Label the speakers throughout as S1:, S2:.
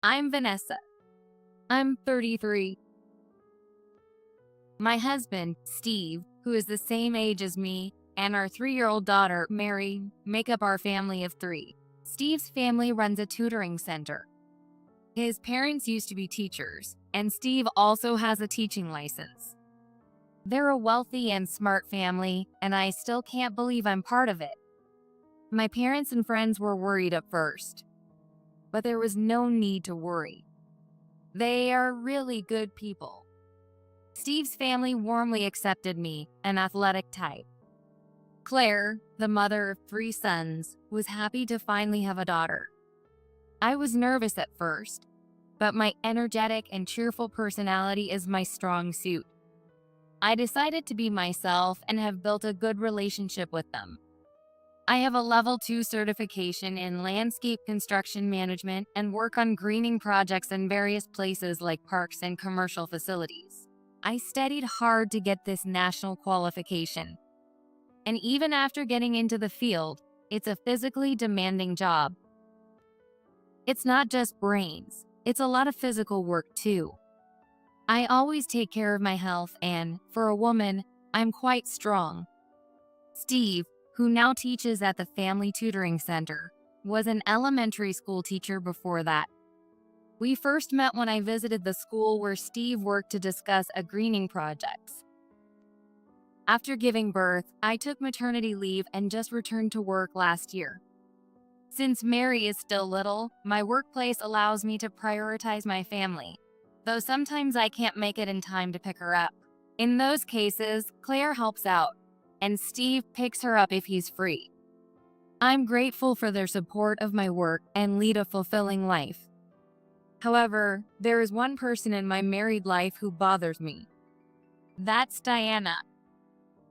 S1: I'm Vanessa. I'm 33. My husband, Steve, who is the same age as me, and our 3-year-old daughter, Mary, make up our family of 3. Steve's family runs a tutoring center. His parents used to be teachers, and Steve also has a teaching license. They're a wealthy and smart family, and I still can't believe I'm part of it. My parents and friends were worried at first, but there was no need to worry. They are really good people. Steve's family warmly accepted me, an athletic type. Claire, the mother of 3 sons, was happy to finally have a daughter. I was nervous at first, but my energetic and cheerful personality is my strong suit. I decided to be myself and have built a good relationship with them. I have a level 2 certification in landscape construction management and work on greening projects in various places like parks and commercial facilities. I studied hard to get this national qualification. And even after getting into the field, it's a physically demanding job. It's not just brains, it's a lot of physical work too. I always take care of my health and, for a woman, I'm quite strong. Steve, who now teaches at the Family Tutoring Center, was an elementary school teacher before that. We first met when I visited the school where Steve worked to discuss a greening project. After giving birth, I took maternity leave and just returned to work last year. Since Mary is still little, my workplace allows me to prioritize my family, though sometimes I can't make it in time to pick her up. In those cases, Claire helps out, and Steve picks her up if he's free. I'm grateful for their support of my work and lead a fulfilling life. However, there is one person in my married life who bothers me. That's Diana,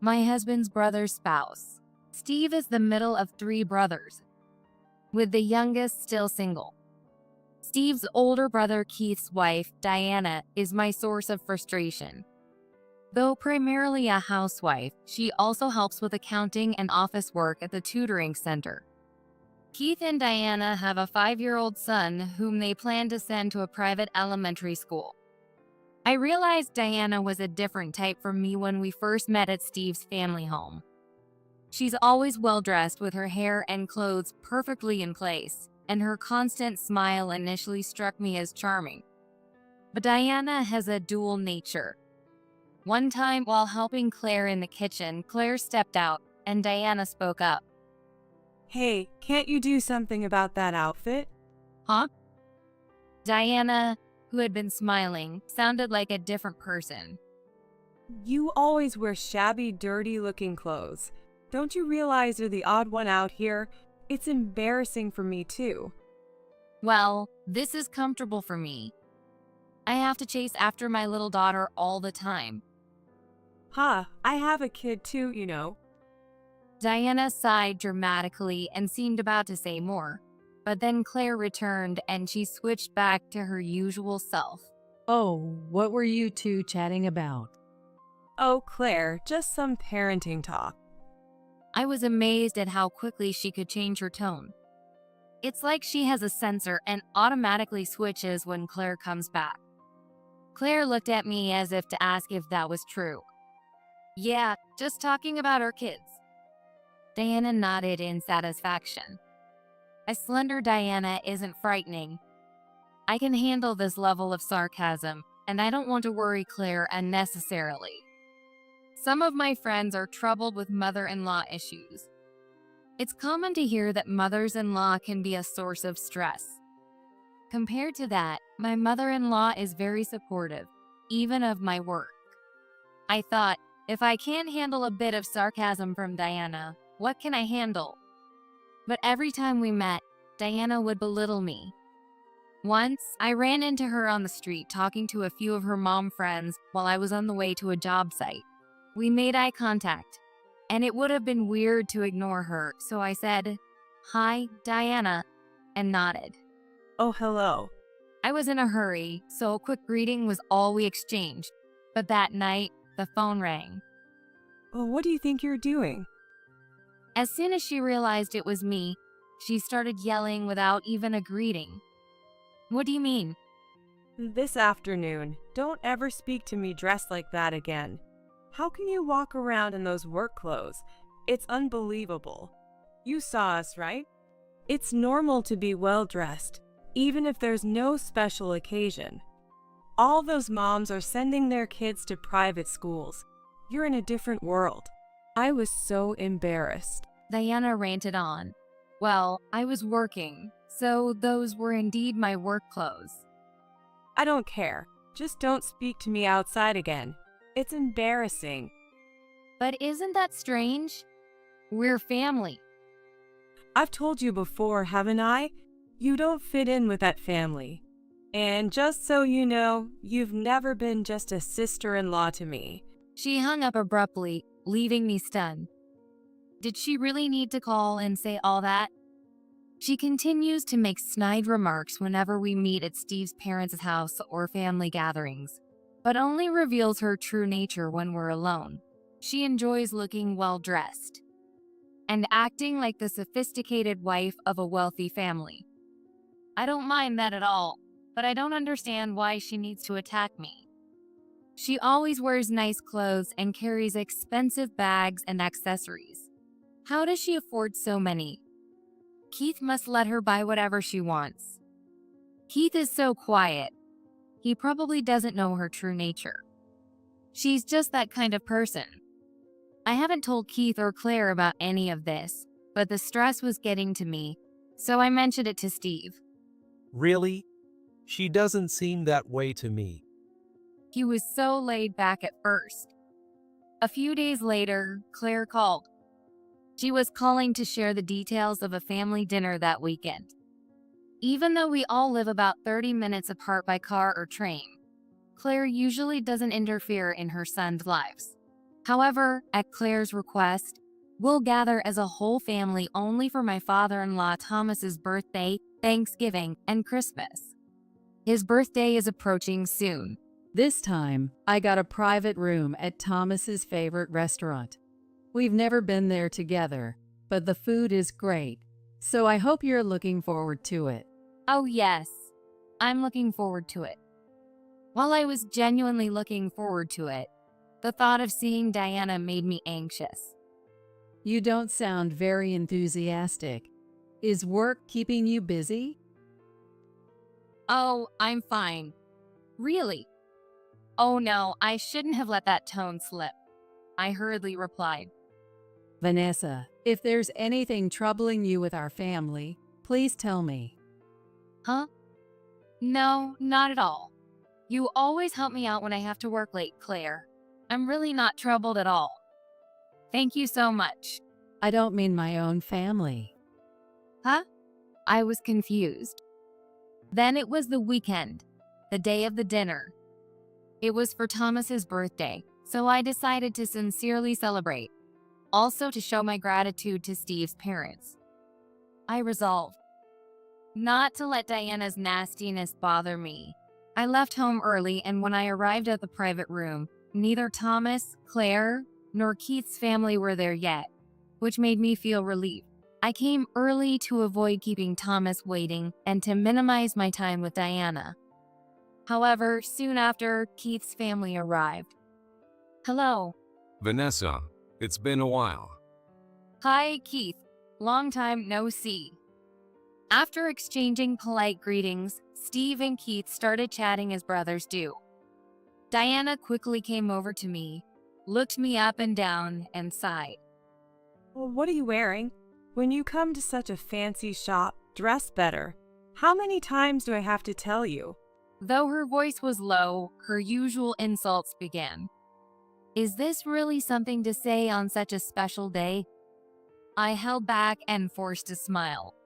S1: my husband's brother's spouse. Steve is the middle of 3 brothers, with the youngest still single. Steve's older brother Keith's wife, Diana, is my source of frustration. Though primarily a housewife, she also helps with accounting and office work at the tutoring center. Keith and Diana have a 5-year-old son whom they plan to send to a private elementary school. I realized Diana was a different type from me when we first met at Steve's family home. She's always well-dressed with her hair and clothes perfectly in place, and her constant smile initially struck me as charming. But Diana has a dual nature. One time, while helping Claire in the kitchen, Claire stepped out, and Diana spoke up.
S2: Hey, can't you do something about that outfit?
S1: Huh? Diana, who had been smiling, sounded like a different person.
S2: You always wear shabby, dirty-looking clothes. Don't you realize you're the odd one out here? It's embarrassing for me too.
S1: Well, this is comfortable for me. I have to chase after my little daughter all the time.
S2: I have a kid too, you know.
S1: Diana sighed dramatically and seemed about to say more, but then Claire returned and she switched back to her usual self.
S3: Oh, what were you two chatting about?
S2: Oh, Claire, just some parenting talk.
S1: I was amazed at how quickly she could change her tone. It's like she has a sensor and automatically switches when Claire comes back. Claire looked at me as if to ask if that was true. Yeah, just talking about our kids. Diana nodded in satisfaction. A slender Diana isn't frightening. I can handle this level of sarcasm, and I don't want to worry Claire unnecessarily. Some of my friends are troubled with mother-in-law issues. It's common to hear that mothers-in-law can be a source of stress. Compared to that, my mother-in-law is very supportive, even of my work. I thought, if I can't handle a bit of sarcasm from Diana, what can I handle? But every time we met, Diana would belittle me. Once, I ran into her on the street talking to a few of her mom friends while I was on the way to a job site. We made eye contact, and it would have been weird to ignore her, so I said, "Hi, Diana," and nodded.
S2: Oh, hello.
S1: I was in a hurry, so a quick greeting was all we exchanged. But that night, the phone rang.
S2: Well, what do you think you're doing?
S1: As soon as she realized it was me, she started yelling without even a greeting. What do you mean?
S2: This afternoon, don't ever speak to me dressed like that again. How can you walk around in those work clothes? It's unbelievable. You saw us, right? It's normal to be well dressed, even if there's no special occasion. All those moms are sending their kids to private schools. You're in a different world. I was so embarrassed.
S1: Diana ranted on. Well, I was working, so those were indeed my work clothes.
S2: I don't care. Just don't speak to me outside again. It's embarrassing.
S1: But isn't that strange? We're family.
S2: I've told you before, haven't I? You don't fit in with that family. And just so you know, you've never been just a sister-in-law to me.
S1: She hung up abruptly, leaving me stunned. Did she really need to call and say all that? She continues to make snide remarks whenever we meet at Steve's parents' house or family gatherings, but only reveals her true nature when we're alone. She enjoys looking well-dressed and acting like the sophisticated wife of a wealthy family. I don't mind that at all, but I don't understand why she needs to attack me. She always wears nice clothes and carries expensive bags and accessories. How does she afford so many? Keith must let her buy whatever she wants. Keith is so quiet. He probably doesn't know her true nature. She's just that kind of person. I haven't told Keith or Claire about any of this, but the stress was getting to me, so I mentioned it to Steve.
S4: Really? She doesn't seem that way to me.
S1: He was so laid back at first. A few days later, Claire called. She was calling to share the details of a family dinner that weekend. Even though we all live about 30 minutes apart by car or train, Claire usually doesn't interfere in her son's lives. However, at Claire's request, we'll gather as a whole family only for my father-in-law Thomas's birthday, Thanksgiving, and Christmas. His birthday is approaching soon.
S3: This time, I got a private room at Thomas's favorite restaurant. We've never been there together, but the food is great, so I hope you're looking forward to it.
S1: Oh yes, I'm looking forward to it. While I was genuinely looking forward to it, the thought of seeing Diana made me anxious.
S3: You don't sound very enthusiastic. Is work keeping you busy?
S1: Oh, I'm fine. Really? Oh no, I shouldn't have let that tone slip. I hurriedly replied.
S3: Vanessa, if there's anything troubling you with our family, please tell me.
S1: Huh? No, not at all. You always help me out when I have to work late, Claire. I'm really not troubled at all. Thank you so much.
S3: I don't mean my own family.
S1: Huh? I was confused. Then it was the weekend, the day of the dinner. It was for Thomas's birthday, so I decided to sincerely celebrate, also to show my gratitude to Steve's parents. I resolved not to let Diana's nastiness bother me. I left home early, and when I arrived at the private room, neither Thomas, Claire, nor Keith's family were there yet, which made me feel relieved. I came early to avoid keeping Thomas waiting and to minimize my time with Diana. However, soon after, Keith's family arrived. Hello.
S5: Vanessa, it's been a while.
S1: Hi, Keith. Long time no see. After exchanging polite greetings, Steve and Keith started chatting as brothers do. Diana quickly came over to me, looked me up and down, and sighed.
S2: Well, what are you wearing? When you come to such a fancy shop, dress better. How many times do I have to tell you?
S1: Though her voice was low, her usual insults began. Is this really something to say on such a special day? I held back and forced a smile.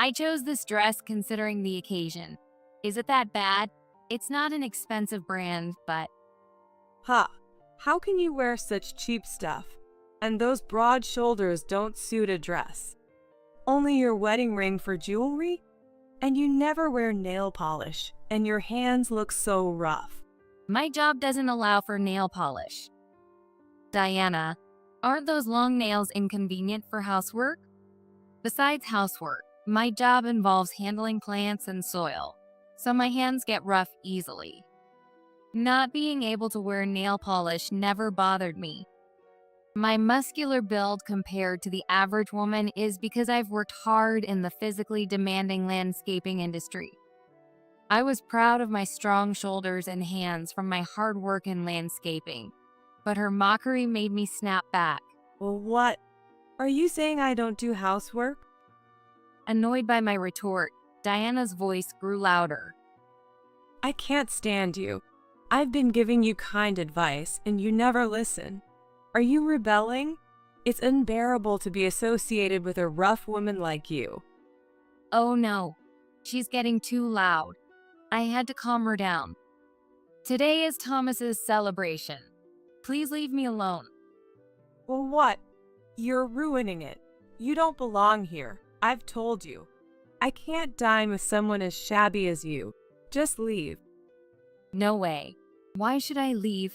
S1: I chose this dress considering the occasion. Is it that bad? It's not an expensive brand, but...
S2: Ha! How can you wear such cheap stuff? And those broad shoulders don't suit a dress. Only your wedding ring for jewelry? And you never wear nail polish, and your hands look so rough.
S1: My job doesn't allow for nail polish. Diana, aren't those long nails inconvenient for housework? Besides housework, my job involves handling plants and soil. so my hands get rough easily. Not being able to wear nail polish never bothered me. My muscular build compared to the average woman is because I've worked hard in the physically demanding landscaping industry. I was proud of my strong shoulders and hands from my hard work in landscaping, but her mockery made me snap back.
S2: Well, what? Are you saying I don't do housework?
S1: Annoyed by my retort, Diana's voice grew louder.
S2: I can't stand you. I've been giving you kind advice, and you never listen. Are you rebelling? It's unbearable to be associated with a rough woman like you.
S1: Oh no, she's getting too loud. I had to calm her down. Today is Thomas's celebration. Please leave me alone.
S2: Well, what? You're ruining it. You don't belong here. I've told you. I can't dine with someone as shabby as you. Just leave.
S1: No way. Why should I leave?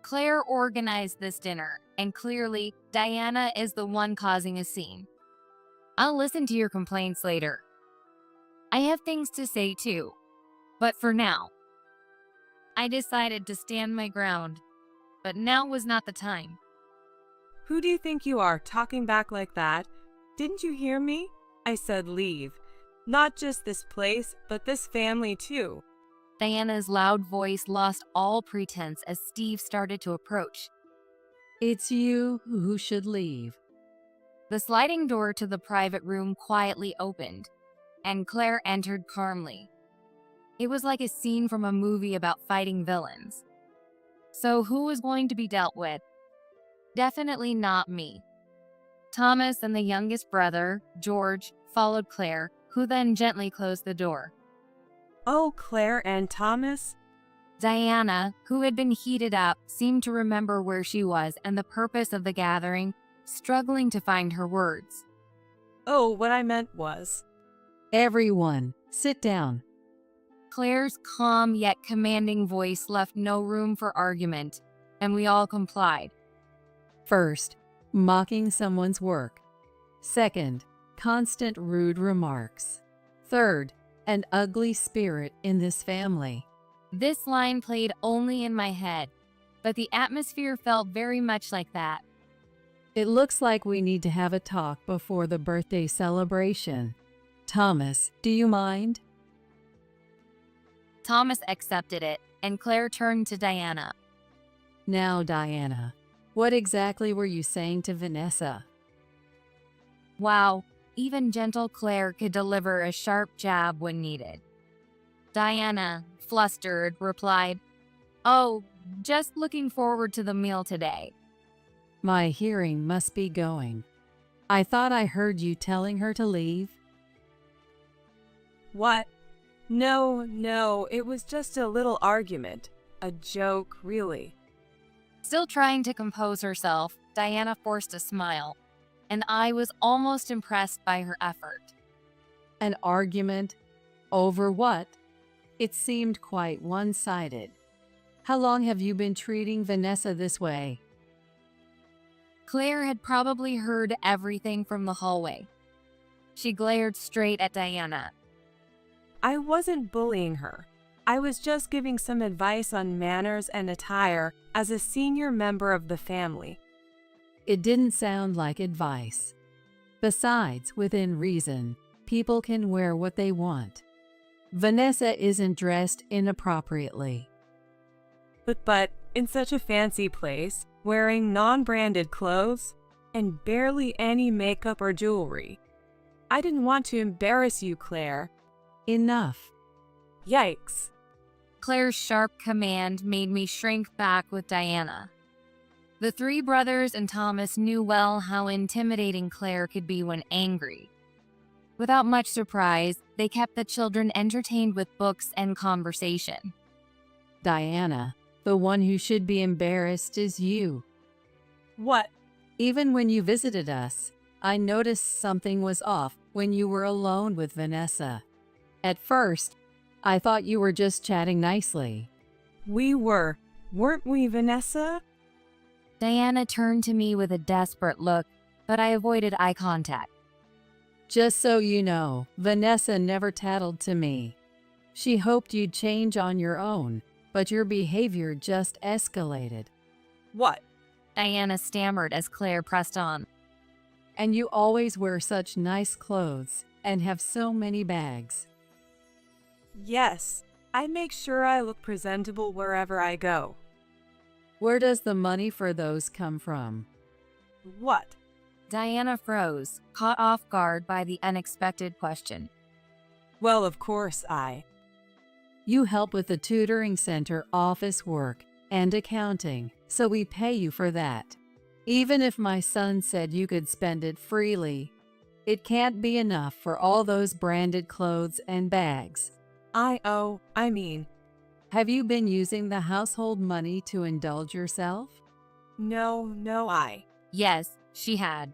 S1: Claire organized this dinner, and clearly, Diana is the one causing a scene. I'll listen to your complaints later. I have things to say too, but for now, I decided to stand my ground, but now was not the time.
S2: Who do you think you are, talking back like that? Didn't you hear me? I said leave. Not just this place, but this family too.
S1: Diana's loud voice lost all pretense as Steve started to approach.
S3: It's you who should leave.
S1: The sliding door to the private room quietly opened, and Claire entered calmly. It was like a scene from a movie about fighting villains. So who was going to be dealt with? Definitely not me. Thomas and the youngest brother, George, followed Claire, who then gently closed the door.
S2: Oh, Claire and Thomas?
S1: Diana, who had been heated up, seemed to remember where she was and the purpose of the gathering, struggling to find her words.
S2: Oh, what I meant was...
S3: Everyone, sit down.
S1: Claire's calm yet commanding voice left no room for argument, and we all complied.
S3: First, mocking someone's work. Second, constant rude remarks. Third, an ugly spirit in this family.
S1: This line played only in my head, but the atmosphere felt very much like that.
S3: It looks like we need to have a talk before the birthday celebration. Thomas, do you mind?
S1: Thomas accepted it, and Claire turned to Diana.
S3: Now, Diana, what exactly were you saying to Vanessa?
S1: Wow, even gentle Claire could deliver a sharp jab when needed. Diana, flustered, replied, "Oh, just looking forward to the meal today."
S3: My hearing must be going. I thought I heard you telling her to leave.
S2: What? No, it was just a little argument. A joke, really.
S1: Still trying to compose herself, Diana forced a smile, and I was almost impressed by her effort.
S3: An argument? Over what? It seemed quite one-sided. How long have you been treating Vanessa this way?
S1: Claire had probably heard everything from the hallway. She glared straight at Diana.
S2: I wasn't bullying her. I was just giving some advice on manners and attire as a senior member of the family.
S3: It didn't sound like advice. Besides, within reason, people can wear what they want. Vanessa isn't dressed inappropriately.
S2: But in such a fancy place, wearing non-branded clothes, and barely any makeup or jewelry. I didn't want to embarrass you, Claire.
S3: Enough.
S2: Yikes.
S1: Claire's sharp command made me shrink back with Diana. The three brothers and Thomas knew well how intimidating Claire could be when angry. Without much surprise, they kept the children entertained with books and conversation.
S3: Diana, the one who should be embarrassed is you.
S2: What?
S3: Even when you visited us, I noticed something was off when you were alone with Vanessa. At first, I thought you were just chatting nicely.
S2: We were, weren't we, Vanessa?
S1: Diana turned to me with a desperate look, but I avoided eye contact.
S3: Just so you know, Vanessa never tattled to me. She hoped you'd change on your own, but your behavior just escalated.
S2: What?
S1: Diana stammered as Claire pressed on.
S3: And you always wear such nice clothes and have so many bags.
S2: Yes, I make sure I look presentable wherever I go.
S3: Where does the money for those come from?
S2: What?
S1: Diana froze, caught off guard by the unexpected question.
S2: Well, of course
S3: You help with the tutoring center office work and accounting, so we pay you for that. Even if my son said you could spend it freely, it can't be enough for all those branded clothes and bags. Have you been using the household money to indulge yourself?
S2: No.
S1: Yes, she had.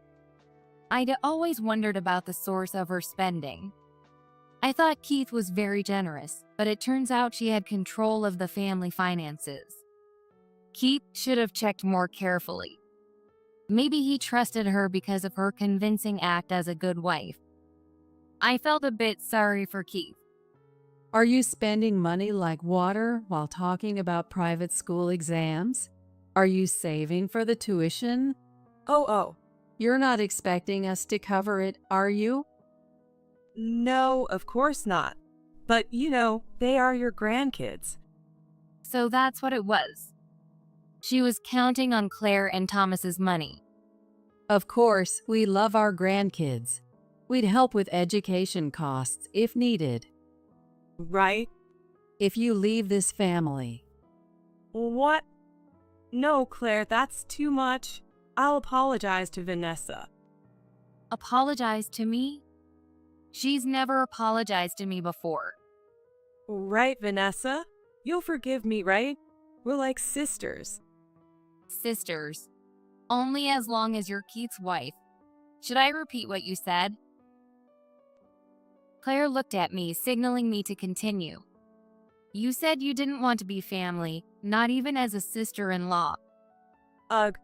S1: I'd always wondered about the source of her spending. I thought Keith was very generous, but it turns out she had control of the family finances. Keith should have checked more carefully. Maybe he trusted her because of her convincing act as a good wife. I felt a bit sorry for Keith.
S3: Are you spending money like water while talking about private school exams? Are you saving for the tuition?
S2: Oh.
S3: You're not expecting us to cover it, are you?
S2: No, of course not. But, they are your grandkids.
S1: So that's what it was. She was counting on Claire and Thomas's money.
S3: Of course, we love our grandkids. We'd help with education costs if needed.
S2: Right?
S3: If you leave this family.
S2: What? No, Claire, that's too much. I'll apologize to Vanessa.
S1: Apologize to me? She's never apologized to me before.
S2: Right, Vanessa? You'll forgive me, right? We're like sisters.
S1: Sisters. Only as long as you're Keith's wife. Should I repeat what you said? Claire looked at me, signaling me to continue. You said you didn't want to be family, not even as a sister-in-law.
S2: Ugh.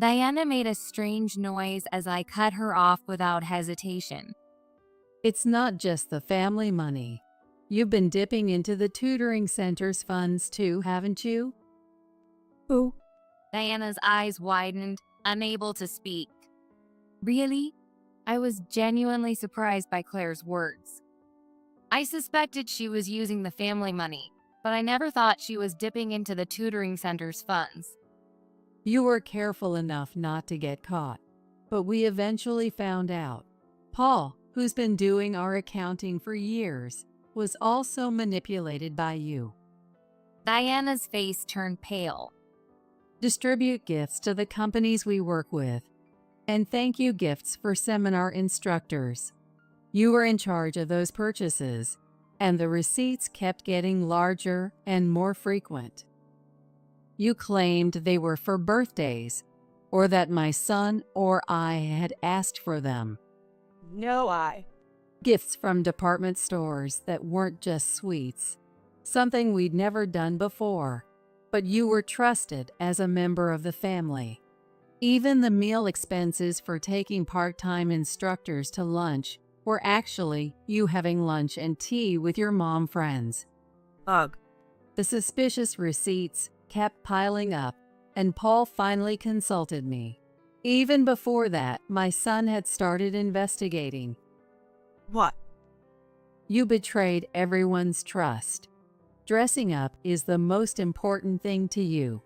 S1: Diana made a strange noise as I cut her off without hesitation.
S3: It's not just the family money. You've been dipping into the tutoring center's funds too, haven't you?
S2: Who?
S1: Diana's eyes widened, unable to speak. Really? I was genuinely surprised by Claire's words. I suspected she was using the family money, but I never thought she was dipping into the tutoring center's funds.
S3: You were careful enough not to get caught, but we eventually found out. Paul, who's been doing our accounting for years, was also manipulated by you.
S1: Diana's face turned pale.
S3: Distribute gifts to the companies we work with, and thank you gifts for seminar instructors. You were in charge of those purchases, and the receipts kept getting larger and more frequent. You claimed they were for birthdays, or that my son or I had asked for them.
S2: No.
S3: Gifts from department stores that weren't just sweets, something we'd never done before, but you were trusted as a member of the family. Even the meal expenses for taking part-time instructors to lunch were actually you having lunch and tea with your mom friends.
S2: Ugh.
S3: The suspicious receipts kept piling up, and Paul finally consulted me. Even before that, my son had started investigating.
S2: What?
S3: You betrayed everyone's trust. Dressing up is the most important thing to you.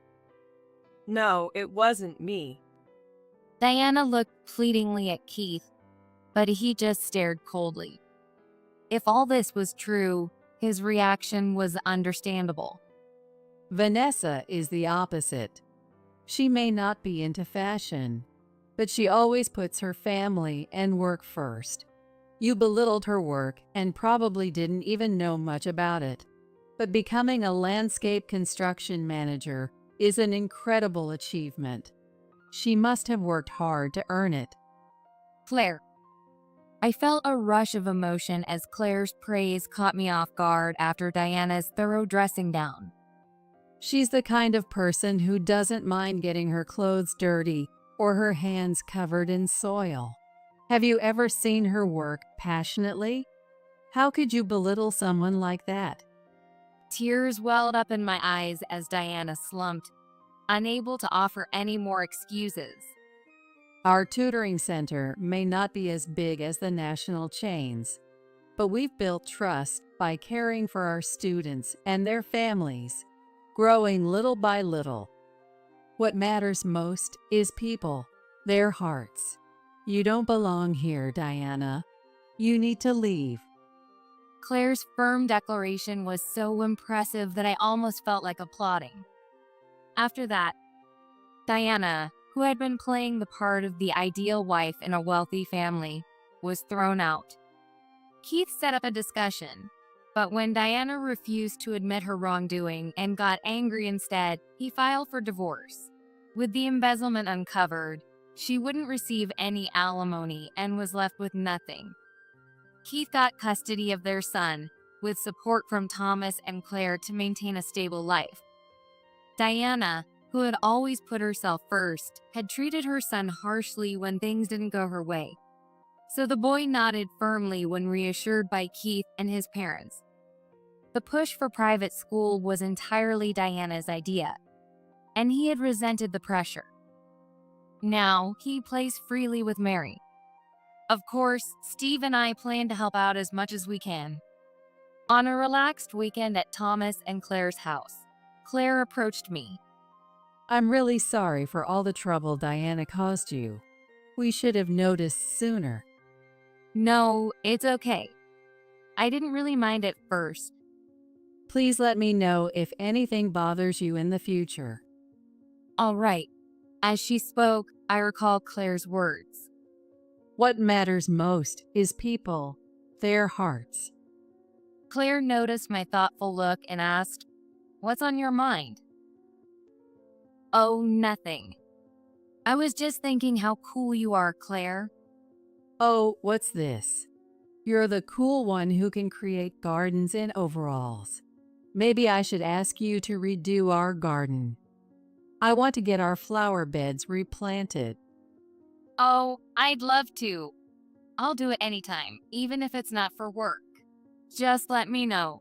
S2: No, it wasn't me.
S1: Diana looked pleadingly at Keith, but he just stared coldly. If all this was true, his reaction was understandable.
S3: Vanessa is the opposite. She may not be into fashion, but she always puts her family and work first. You belittled her work and probably didn't even know much about it. But becoming a landscape construction manager is an incredible achievement. She must have worked hard to earn it.
S1: Claire. I felt a rush of emotion as Claire's praise caught me off guard after Diana's thorough dressing down.
S3: She's the kind of person who doesn't mind getting her clothes dirty or her hands covered in soil. Have you ever seen her work passionately? How could you belittle someone like that?
S1: Tears welled up in my eyes as Diana slumped, unable to offer any more excuses.
S3: Our tutoring center may not be as big as the national chains, but we've built trust by caring for our students and their families, growing little by little. What matters most is people, their hearts. You don't belong here, Diana. You need to leave.
S1: Claire's firm declaration was so impressive that I almost felt like applauding. After that, Diana, who had been playing the part of the ideal wife in a wealthy family, was thrown out. Keith set up a discussion, but when Diana refused to admit her wrongdoing and got angry instead, he filed for divorce. With the embezzlement uncovered, she wouldn't receive any alimony and was left with nothing. Keith got custody of their son, with support from Thomas and Claire to maintain a stable life. Diana, who had always put herself first, had treated her son harshly when things didn't go her way. So the boy nodded firmly when reassured by Keith and his parents. The push for private school was entirely Diana's idea, and he had resented the pressure. Now, he plays freely with Mary. Of course, Steve and I plan to help out as much as we can. On a relaxed weekend at Thomas and Claire's house, Claire approached me.
S3: I'm really sorry for all the trouble Diana caused you. We should have noticed sooner.
S1: No, it's okay. I didn't really mind at first.
S3: Please let me know if anything bothers you in the future.
S1: All right. As she spoke, I recalled Claire's words.
S3: What matters most is people, their hearts.
S1: Claire noticed my thoughtful look and asked, "What's on your mind?" "Oh, nothing. I was just thinking how cool you are, Claire."
S3: Oh, what's this? You're the cool one who can create gardens in overalls. Maybe I should ask you to redo our garden. I want to get our flower beds replanted.
S1: "Oh, I'd love to. I'll do it anytime, even if it's not for work. Just let me know."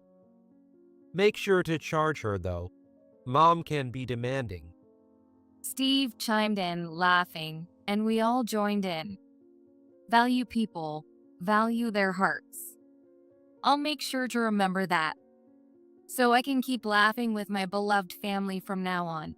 S4: Make sure to charge her, though. Mom can be demanding.
S1: Steve chimed in, laughing, and we all joined in. Value people, value their hearts. I'll make sure to remember that, so I can keep laughing with my beloved family from now on.